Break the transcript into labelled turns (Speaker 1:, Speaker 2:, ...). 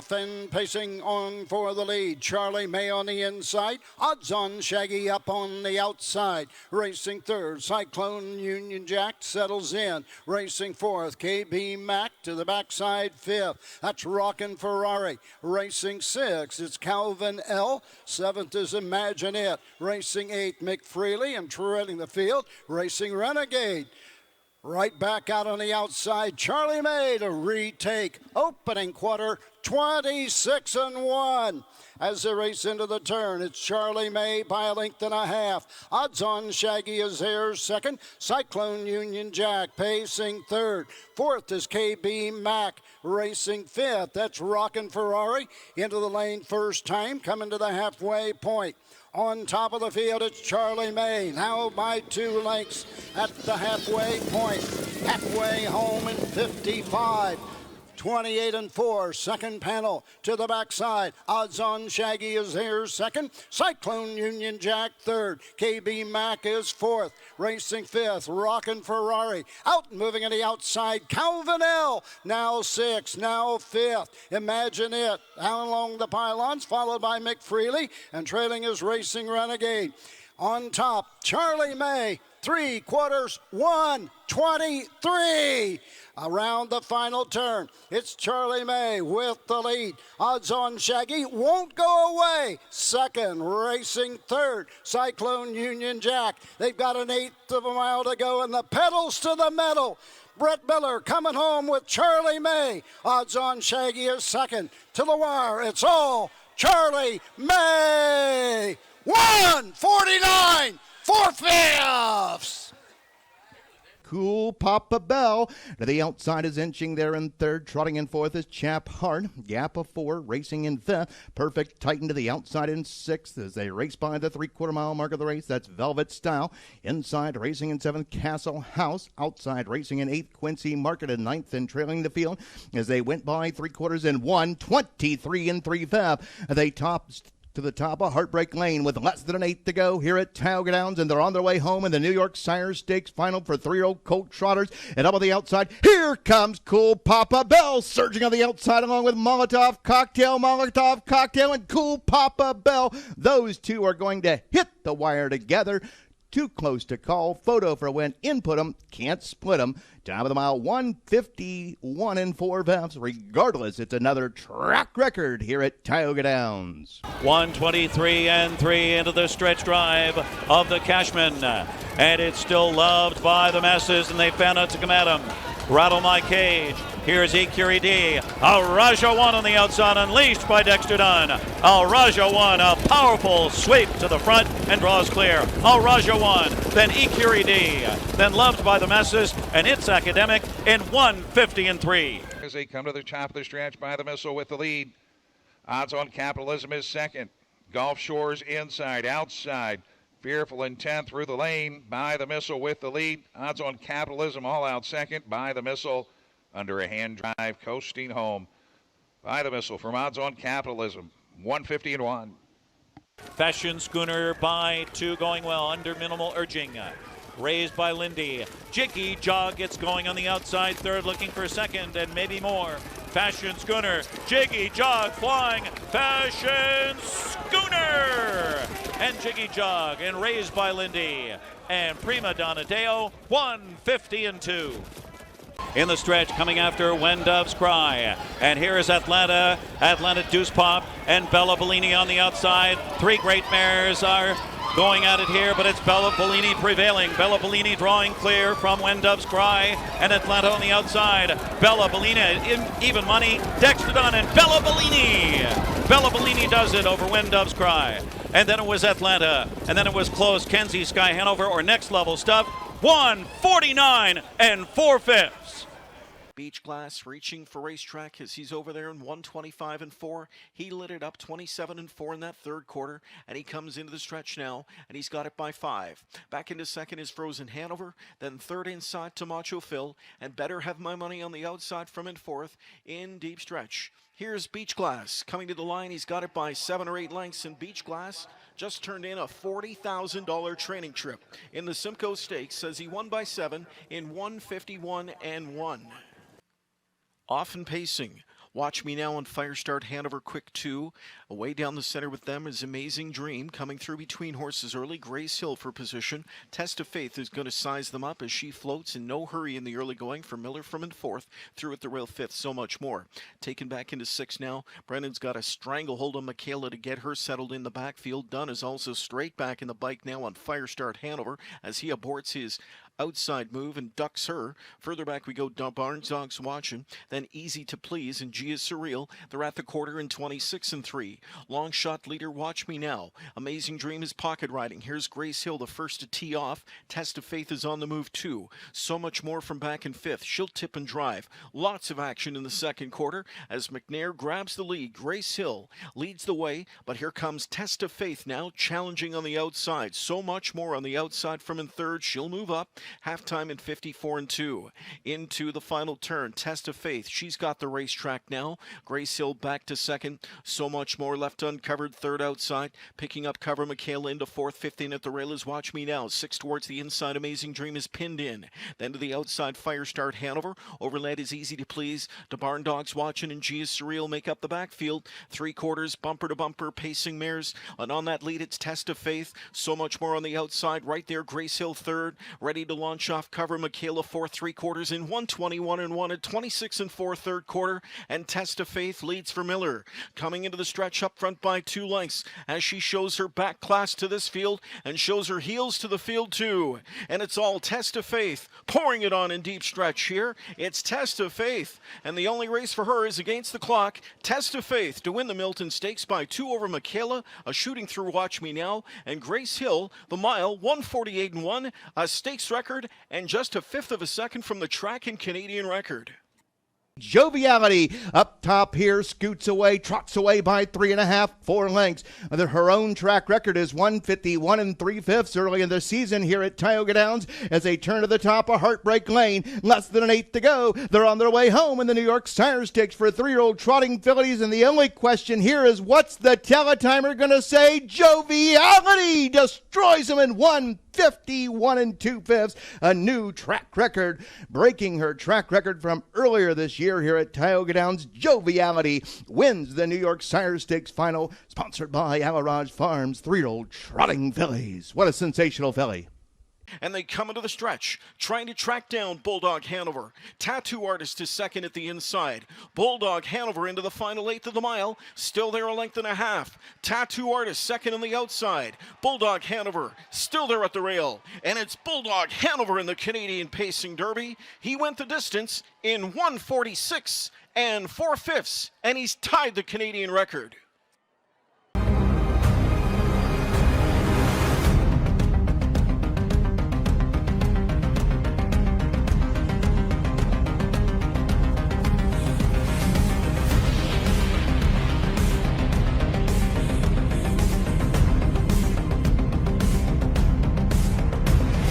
Speaker 1: off and pacing on for the lead. Charlie May on the inside. Odds on Shaggy up on the outside. Racing third, Cyclone Union Jack settles in. Racing fourth, KB Mac to the backside fifth. That's Rockin' Ferrari. Racing sixth, it's Calvin L. Seventh is Imagine It. Racing eighth, McFreely. I'm trailing the field. Racing Renegade. Right back out on the outside, Charlie May to retake. Opening quarter, 26-1. As they race into the turn, it's Charlie May by a length and a half. Odds on Shaggy is here second. Cyclone Union Jack pacing third. Fourth is KB Mac racing fifth. That's Rockin' Ferrari into the lane first time, coming to the halfway point. On top of the field, it's Charlie May, now by 2 lengths at the halfway point. Halfway home in 55. 28-4, second panel to the backside. Odds on Shaggy is here second. Cyclone Union Jack third. KB Mac is fourth. Racing fifth, Rockin' Ferrari. Out moving on the outside, Calvin L. Now sixth, now fifth. Imagine It down along the pylons, followed by McFreely, and trailing is Racing Renegade. On top, Charlie May, 3/4, 1:23. Around the final turn, it's Charlie May with the lead. Odds on Shaggy won't go away. Second, racing third, Cyclone Union Jack. They've got an 1/8 of a mile to go, and the pedals to the metal. Brett Miller coming home with Charlie May. Odds on Shaggy is second. To the wire, it's all Charlie May. 1:49, 4/5.
Speaker 2: Cool Papa Bell. To the outside is inching there in third. Trotting in fourth is Chap Hart. Gap of 4. Racing in fifth. Perfect Titan to the outside in sixth as they race by the 3/4 mile mark of the race. That's Velvet Style. Inside racing in seventh, Castle House. Outside racing in eighth, Quincy Market in ninth, and trailing the field as they went by 3/4 and 1:23 3/5. They topped to the top of Heartbreak Lane with less than an 1/8 to go here at Tioga Downs, and they're on their way home in the New York Sire Stakes final for 3-year-old colt trotters. And up on the outside, here comes Cool Papa Bell surging on the outside along with Molotov Cocktail, and Cool Papa Bell. Those two are going to hit the wire together. Too close to call. Photo for a win. Input them. Can't split them. Top of the mile, 1:51 4/5. Regardless, it's another track record here at Tioga Downs.
Speaker 3: 1:23 3 into the stretch drive of the Cashman. And it's still loved by the masses, and they found out to come at him. Rattle My Cage. Here's EQD. Raja 1 on the outside, unleashed by Dexter Dunn. Raja 1, a powerful sweep to the front and draws clear. Raja 1, then EQD, then loved by the masses, and it's Academic in 1:50
Speaker 4: as they come to the top of the stretch by the Missile with the lead. Odds on Capitalism is second. Gulf Shores inside, outside. Fearful Intent through the lane by the Missile with the lead. Odds on Capitalism all out second by the Missile. Under a hand drive, coasting home by the Missile from Odds on Capitalism, 1:50
Speaker 3: Fashion Schooner by 2 going well under minimal urging. Raised by Lindy. Jiggy Jog gets going on the outside third, looking for second and maybe more. Fashion Schooner, Jiggy Jog flying, Fashion Schooner! And Jiggy Jog, and Raised by Lindy. And Prima Donna Deo, 1:50 In the stretch, coming after When Doves Cry. And here is Atlanta Deuce Pop, and Bella Bellini on the outside. 3 great mares are going at it here, but it's Bella Bellini prevailing. Bella Bellini drawing clear from When Doves Cry, and Atlanta on the outside. Bella Bellini in even money. Dexter Dunn and Bella Bellini. Bella Bellini does it over When Doves Cry. And then it was Atlanta, and then it was close. Kenzie Sky Hanover or Next Level Stuff. 1:49 4/5.
Speaker 5: Beach Glass reaching for Racetrack as he's over there in 1:25 4. He lit it up 27 4 in that third quarter, and he comes into the stretch now, and he's got it by 5. Back into second is Frozen Hanover, then third inside to Macho Phil, and Better Have My Money on the outside from in fourth in deep stretch. Here's Beach Glass coming to the line. He's got it by 7 or 8 lengths, and Beach Glass just turned in a $40,000 training trip in the Simcoe Stakes, says he won by 7 in 1:51 1. Often pacing Watch Me Now and Firestart Hanover Quick 2. Away down the center with them is Amazing Dream. Coming through between horses early. Grace Hill for position. Test of Faith is going to size them up as she floats in no hurry in the early going for Miller from in fourth. Through at the rail fifth. So much more. Taken back into sixth now. Brennan's got a stranglehold on Michaela to get her settled in the backfield. Dunn is also straight back in the bike now on Firestart Hanover as he aborts his outside move and ducks her. Further back we go, Barnes Dogs watching. Then Easy to Please and G is Surreal. They're at the quarter in 26 and 3. Long shot leader, Watch Me Now. Amazing Dream is pocket riding. Here's Grace Hill, the first to tee off. Test of Faith is on the move too. So much more from back in fifth. She'll tip and drive. Lots of action in the second quarter as McNair grabs the lead. Grace Hill leads the way, but here comes Test of Faith now challenging on the outside. So much more on the outside from in third. She'll move up. Halftime in 54 and 2. Into the final turn. Test of Faith. She's got the racetrack now. Grace Hill back to second. So much more left uncovered. Third outside. Picking up cover. Michaela into fourth. Fifth in at the rail is Watch Me Now. Six towards the inside. Amazing Dream is pinned in. Then to the outside. Firestart Hanover. Overled is Easy to Please. The Barn Dogs watching and G is Surreal make up the backfield. Three quarters. Bumper to bumper. Pacing mares. And on that lead it's Test of Faith. So much more on the outside. Right there. Grace Hill third. Ready to launch off cover. Michaela fourth, three quarters in 121 and 1 at 26 and 4 third quarter, and Test of Faith leads for Miller. Coming into the stretch up front by 2 lengths as she shows her back class to this field and shows her heels to the field too. And it's all Test of Faith pouring it on in deep stretch here. It's Test of Faith, and the only race for her is against the clock. Test of Faith to win the Milton Stakes by 2 over Michaela, a shooting through Watch Me Now, and Grace Hill, the mile, 148 and 1, a stakes record, and just a fifth of a second from the track and Canadian record.
Speaker 2: Joviality up top here, scoots away, trots away by 3.5, 4 lengths. Her own track record is 151 and 3/5 early in the season here at Tioga Downs as they turn to the top of Heartbreak Lane. Less than an eighth to go. They're on their way home in the New York Sire Stakes for 3-year-old trotting fillies, and the only question here is what's the teletimer going to say? Joviality destroys them in 151 and 2/5, a new track record, breaking her track record from earlier this year here at Tioga Downs. Joviality wins the New York Sire Stakes final, sponsored by Alaraj Farms 3-year-old trotting fillies. What a sensational filly.
Speaker 5: And they come into the stretch, trying to track down Bulldog Hanover. Tattoo Artist is second at the inside. Bulldog Hanover into the final eighth of the mile, still there a length and a half. Tattoo Artist second on the outside. Bulldog Hanover still there at the rail. And it's Bulldog Hanover in the Canadian Pacing Derby. He went the distance in 146 and 4/5, and he's tied the Canadian record.